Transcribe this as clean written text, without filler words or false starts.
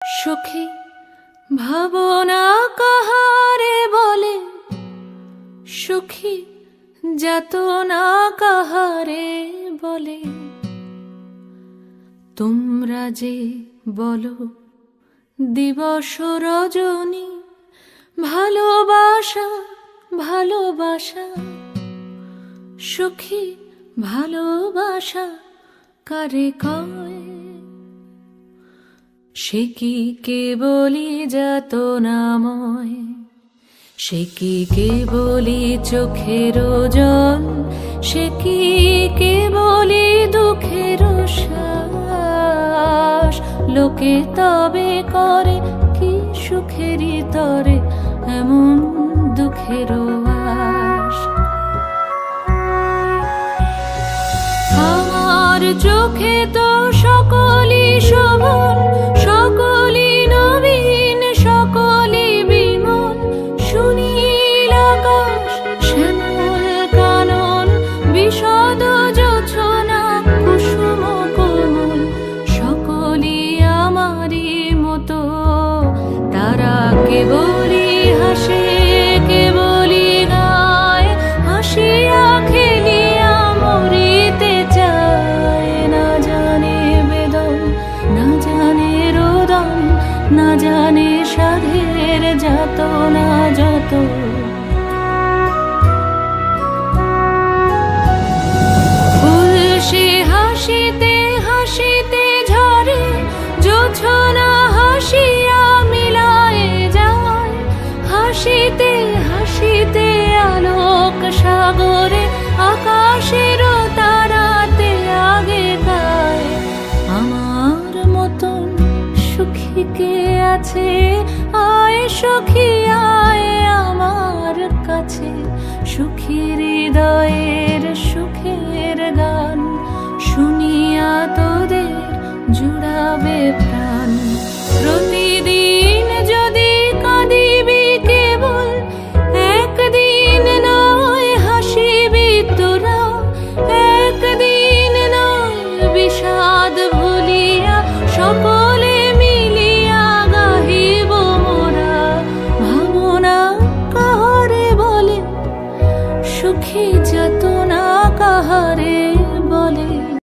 সুখী ভাবনা কাহারে বলে, সুখী যাতনা কাহারে বলে। তোমরা যে বলো দিবস রজনী, ভালোবাসা ভালোবাসা। সুখী ভালোবাসা কারে কয়? সে কি কেবলি যাতনাময়, সে কি কেবলি চোখের জল, সে কি কেবলি দুঃখের শ্বাস। লোকে তবে করে কি সুখেরই তরে এমন দুঃখের আশ। আমার চোখে তো সকলই শোভন, সকলই নবীন, সকলই বিমল। সুনীল আকাশ, শ্যামল কানন, বিশদ জোছনা, কুসুম কোমল। সকলই আমারই মতো, তারা কেবলই হাসে, কেবলই গায়, হাসিয়া খেলিয়া মরিতে চায়। না জানে বেদন, না জানে রোদন, না জানে সাধের যাতনা যত। ফুল সে হাসিতে হাসিতে ঝরে, জোছনা হাসিয়া মিলায় যায়। হাসিতে হাসিতে আলোক সাগরে, আকাশের তারাতে আগে গায়। আমার মতন সুখী কে আছে? আয় সখী আয় আমার কাছে। সুখী হৃদয়ের সুখের গান শুনিয়া তোদের জুড়াবে।